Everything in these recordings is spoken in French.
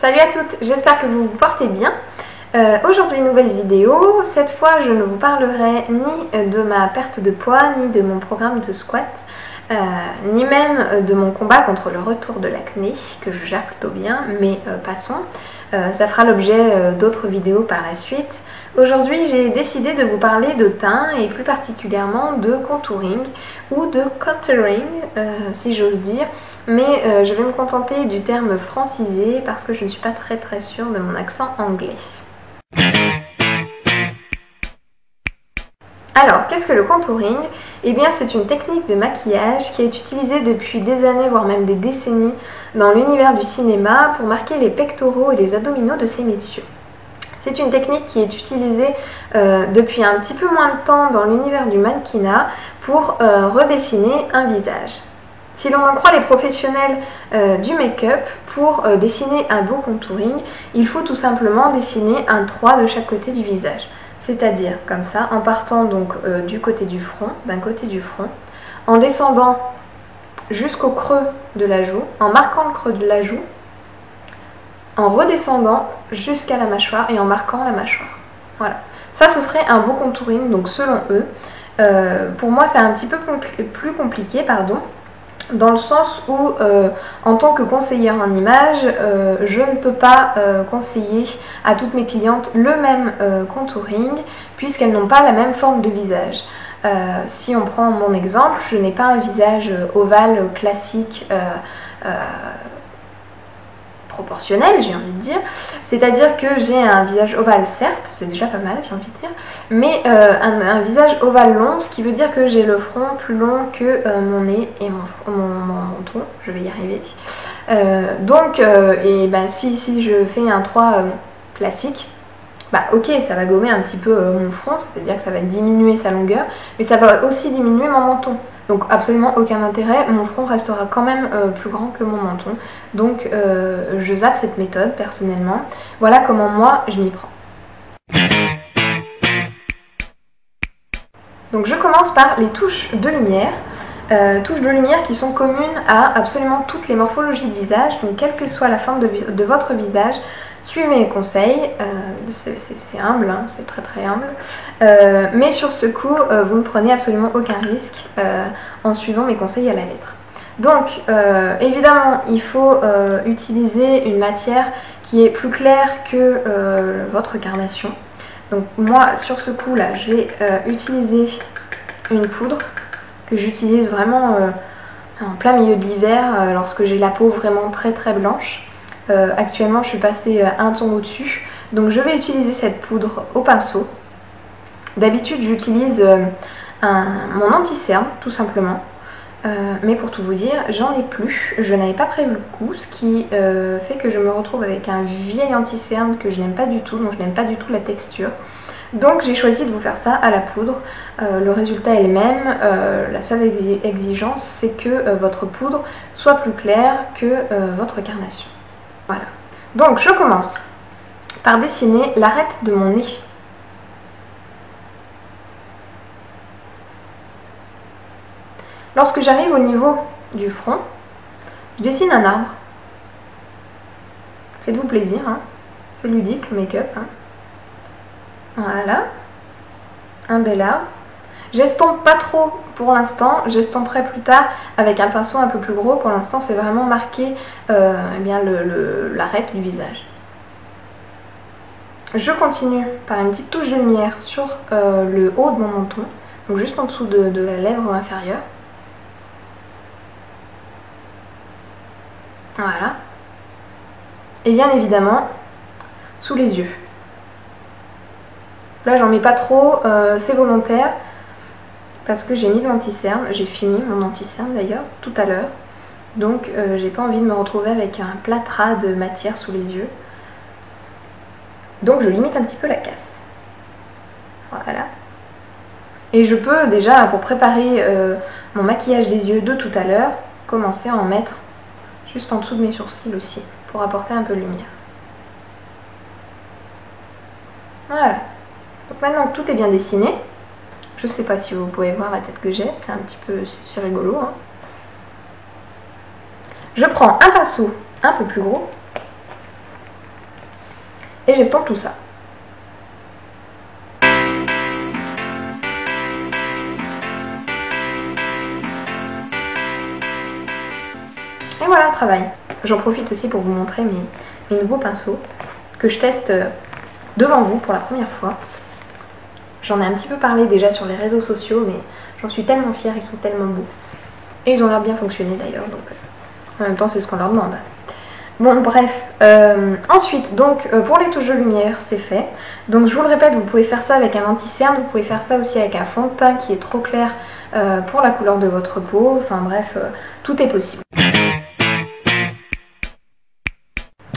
Salut à toutes, j'espère que vous vous portez bien. Aujourd'hui, nouvelle vidéo. Cette fois, je ne vous parlerai ni de ma perte de poids, ni de mon programme de squat, ni même de mon combat contre le retour de l'acné, que je gère plutôt bien, mais passons. Ça fera l'objet d'autres vidéos par la suite. Aujourd'hui, j'ai décidé de vous parler de teint et plus particulièrement de contouring ou de contouring, si j'ose dire. Mais je vais me contenter du terme francisé parce que je ne suis pas très sûre de mon accent anglais. Alors, qu'est-ce que le contouring? Eh bien, c'est une technique de maquillage qui est utilisée depuis des années, voire même des décennies, dans l'univers du cinéma pour marquer les pectoraux et les abdominaux de ces messieurs. C'est une technique qui est utilisée depuis un petit peu moins de temps dans l'univers du mannequinat pour redessiner un visage. Si l'on en croit les professionnels du make-up, pour dessiner un beau contouring, il faut tout simplement dessiner un 3 de chaque côté du visage. C'est-à-dire comme ça, en partant donc du côté du front, d'un côté du front, en descendant jusqu'au creux de la joue, en marquant le creux de la joue, en redescendant jusqu'à la mâchoire et en marquant la mâchoire. Voilà. Ça, ce serait un beau contouring, donc selon eux. Pour moi, c'est un petit peu plus compliqué, dans le sens où, en tant que conseillère en image, je ne peux pas conseiller à toutes mes clientes le même contouring, puisqu'elles n'ont pas la même forme de visage. Si on prend mon exemple, je n'ai pas un visage ovale classique, proportionnel, j'ai envie de dire, c'est-à-dire que j'ai un visage ovale, certes, c'est déjà pas mal, j'ai envie de dire, mais un visage ovale long, ce qui veut dire que j'ai le front plus long que mon nez et mon menton, je vais y arriver. Si je fais un 3 classique, bah ok, ça va gommer un petit peu mon front, c'est-à-dire que ça va diminuer sa longueur, mais ça va aussi diminuer mon menton. Donc absolument aucun intérêt, mon front restera quand même plus grand que mon menton. Donc je zappe cette méthode personnellement. Voilà comment moi je m'y prends. Donc je commence par les touches de lumière. Touches de lumière qui sont communes à absolument toutes les morphologies de visage. Donc quelle que soit la forme de votre visage, suivez mes conseils, c'est humble, hein, c'est très humble, mais sur ce coup, vous ne prenez absolument aucun risque en suivant mes conseils à la lettre. Donc, évidemment, il faut utiliser une matière qui est plus claire que votre carnation. Donc moi, sur ce coup-là, je vais utiliser une poudre que j'utilise vraiment en plein milieu de l'hiver, lorsque j'ai la peau vraiment très blanche. Actuellement, je suis passée un ton au-dessus, donc je vais utiliser cette poudre au pinceau. D'habitude, j'utilise mon anti-cerne, tout simplement. Mais pour tout vous dire, j'en ai plus. Je n'avais pas prévu le coup, ce qui fait que je me retrouve avec un vieil anti-cerne que je n'aime pas du tout, donc je n'aime pas du tout la texture. Donc j'ai choisi de vous faire ça à la poudre. Le résultat est le même. La seule exigence, c'est que votre poudre soit plus claire que votre carnation. Voilà. Donc je commence par dessiner l'arête de mon nez. Lorsque j'arrive au niveau du front, je dessine un arbre. Faites-vous plaisir, hein. C'est ludique le make-up. Hein. Voilà. Un bel arbre. J'estompe pas trop pour l'instant, j'estomperai plus tard avec un pinceau un peu plus gros. Pour l'instant, c'est vraiment marqué l'arête du visage. Je continue par une petite touche de lumière sur le haut de mon menton, donc juste en dessous de la lèvre inférieure. Voilà. Et bien évidemment, sous les yeux. Là, j'en mets pas trop, c'est volontaire. Parce que j'ai mis de l'anti-cerne, j'ai fini mon anti-cerne d'ailleurs tout à l'heure. Donc j'ai pas envie de me retrouver avec un plâtras de matière sous les yeux. Donc je limite un petit peu la casse. Voilà. Et je peux déjà, pour préparer mon maquillage des yeux de tout à l'heure, commencer à en mettre juste en dessous de mes sourcils aussi, pour apporter un peu de lumière. Voilà. Donc maintenant que tout est bien dessiné, je sais pas si vous pouvez voir la tête que j'ai, c'est un petit peu, c'est rigolo. Hein. Je prends un pinceau un peu plus gros et j'estompe tout ça. Et voilà le travail. J'en profite aussi pour vous montrer mes nouveaux pinceaux que je teste devant vous pour la première fois. J'en ai un petit peu parlé déjà sur les réseaux sociaux, mais j'en suis tellement fière, ils sont tellement beaux. Et ils ont l'air bien fonctionner d'ailleurs, donc en même temps c'est ce qu'on leur demande. Bon bref, ensuite donc pour les touches de lumière c'est fait. Donc je vous le répète, vous pouvez faire ça avec un anti-cerne, vous pouvez faire ça aussi avec un fond de teint qui est trop clair pour la couleur de votre peau, enfin bref, tout est possible.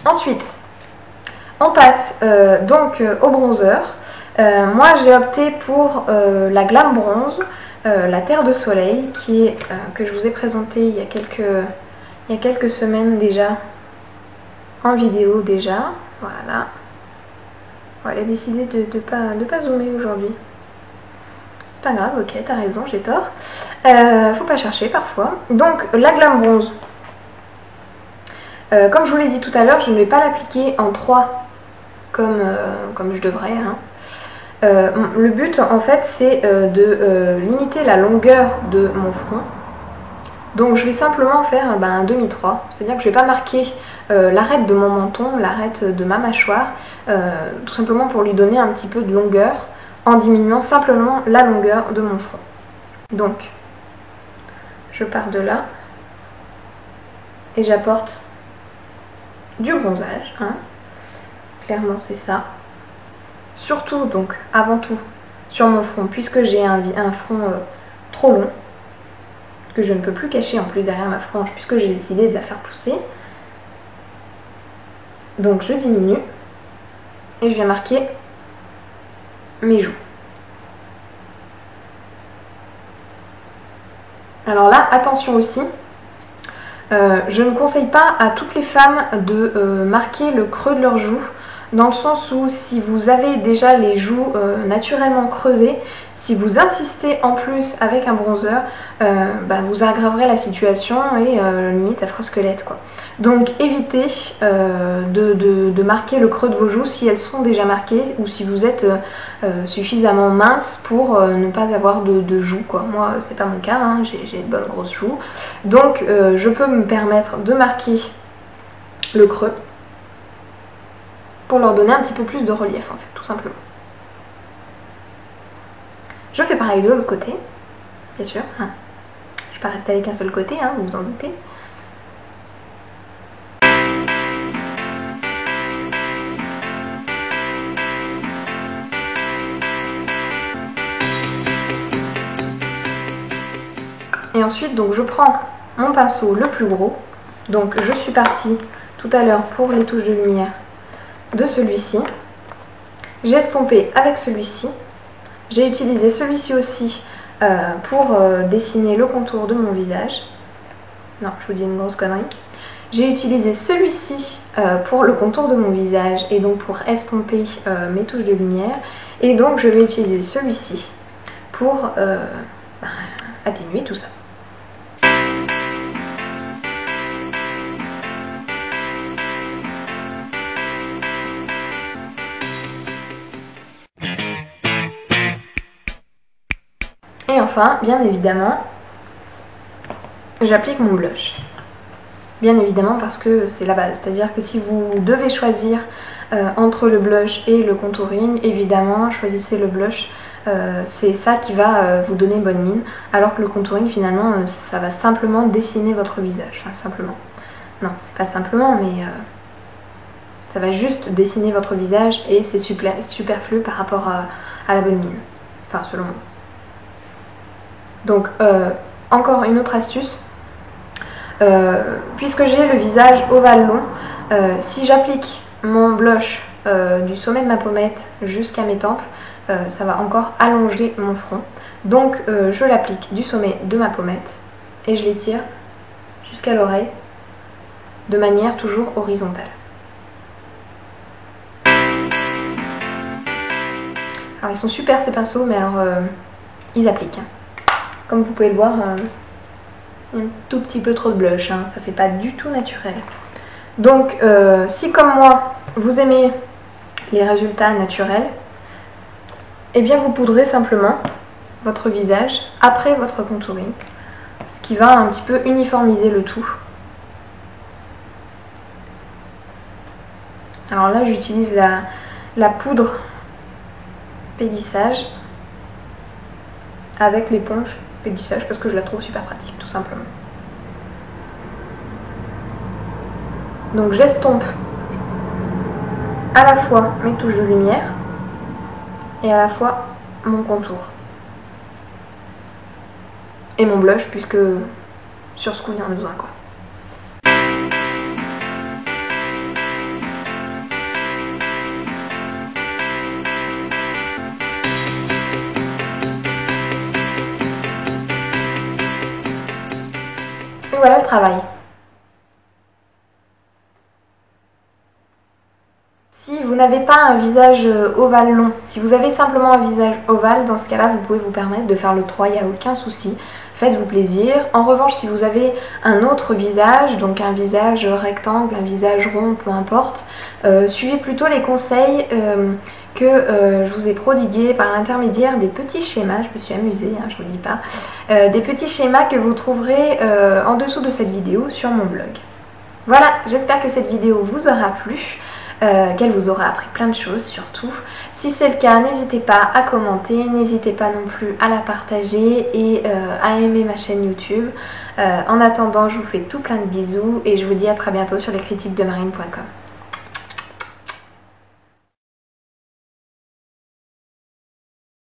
Ensuite, on passe donc au bronzer. Moi j'ai opté pour la Glam Bronze, la Terre de Soleil, que je vous ai présenté il y a quelques semaines déjà, en vidéo déjà. Voilà. Bon, elle a décidé de pas zoomer aujourd'hui. C'est pas grave, ok, t'as raison, j'ai tort. Faut pas chercher parfois. Donc la Glam Bronze. Comme je vous l'ai dit tout à l'heure, je ne vais pas l'appliquer en 3 comme je devrais. Hein. Le but en fait c'est de limiter la longueur de mon front. Donc je vais simplement faire un demi-3, c'est-à-dire que je ne vais pas marquer l'arête de mon menton, l'arête de ma mâchoire, tout simplement pour lui donner un petit peu de longueur en diminuant simplement la longueur de mon front. Donc je pars de là et j'apporte du bronzage, hein. Clairement c'est ça. Surtout donc avant tout sur mon front, puisque j'ai un front trop long, que je ne peux plus cacher en plus derrière ma frange puisque j'ai décidé de la faire pousser. Donc je diminue et je viens marquer mes joues. Alors là, attention aussi, je ne conseille pas à toutes les femmes de marquer le creux de leurs joues, dans le sens où si vous avez déjà les joues naturellement creusées, si vous insistez en plus avec un bronzer, vous aggraverez la situation et limite ça fera squelette quoi. Donc évitez de marquer le creux de vos joues si elles sont déjà marquées ou si vous êtes suffisamment mince pour ne pas avoir de joues quoi. Moi c'est pas mon cas, hein, j'ai de bonnes grosses joues. Donc je peux me permettre de marquer le creux pour leur donner un petit peu plus de relief en fait, tout simplement. Je fais pareil de l'autre côté, bien sûr. Hein. Je ne vais pas rester avec un seul côté, hein, vous vous en doutez. Et ensuite, donc, je prends mon pinceau le plus gros. Donc je suis partie tout à l'heure pour les touches de lumière de celui-ci. J'ai estompé avec celui-ci. J'ai utilisé celui-ci aussi pour dessiner le contour de mon visage. Non, je vous dis une grosse connerie. J'ai utilisé celui-ci pour le contour de mon visage et donc pour estomper mes touches de lumière. Et donc je vais utiliser celui-ci pour atténuer tout ça. Et enfin, bien évidemment, j'applique mon blush. Bien évidemment parce que c'est la base. C'est-à-dire que si vous devez choisir entre le blush et le contouring, évidemment, choisissez le blush. C'est ça qui va vous donner bonne mine. Alors que le contouring, finalement, ça va simplement dessiner votre visage. Enfin, simplement. Non, c'est pas simplement, mais ça va juste dessiner votre visage et c'est superflu par rapport à la bonne mine. Enfin, selon moi. Donc, encore une autre astuce, puisque j'ai le visage ovale long, si j'applique mon blush du sommet de ma pommette jusqu'à mes tempes, ça va encore allonger mon front. Donc, je l'applique du sommet de ma pommette et je l'étire jusqu'à l'oreille de manière toujours horizontale. Alors, ils sont super ces pinceaux, mais alors, ils appliquent. Hein. Comme vous pouvez le voir, un tout petit peu trop de blush, hein, ça fait pas du tout naturel. Donc si comme moi, vous aimez les résultats naturels, et bien vous poudrez simplement votre visage après votre contouring, ce qui va un petit peu uniformiser le tout. Alors là j'utilise la poudre pélissage avec l'éponge pélissage parce que je la trouve super pratique tout simplement. Donc j'estompe à la fois mes touches de lumière et à la fois mon contour. Et mon blush puisque sur ce coup il y en a besoin quoi. Et voilà le travail. Si vous n'avez pas un visage ovale long, si vous avez simplement un visage ovale, dans ce cas-là, vous pouvez vous permettre de faire le 3, il n'y a aucun souci. Faites-vous plaisir. En revanche, si vous avez un autre visage, donc un visage rectangle, un visage rond, peu importe, suivez plutôt les conseils que je vous ai prodigués par l'intermédiaire des petits schémas. Je me suis amusée, hein, je vous le dis pas. Des petits schémas que vous trouverez en dessous de cette vidéo sur mon blog. Voilà, j'espère que cette vidéo vous aura plu. Qu'elle vous aura appris plein de choses surtout. Si c'est le cas, n'hésitez pas à commenter, n'hésitez pas non plus à la partager et à aimer ma chaîne YouTube. En attendant, je vous fais tout plein de bisous et je vous dis à très bientôt sur lescritiquesdemarine.com.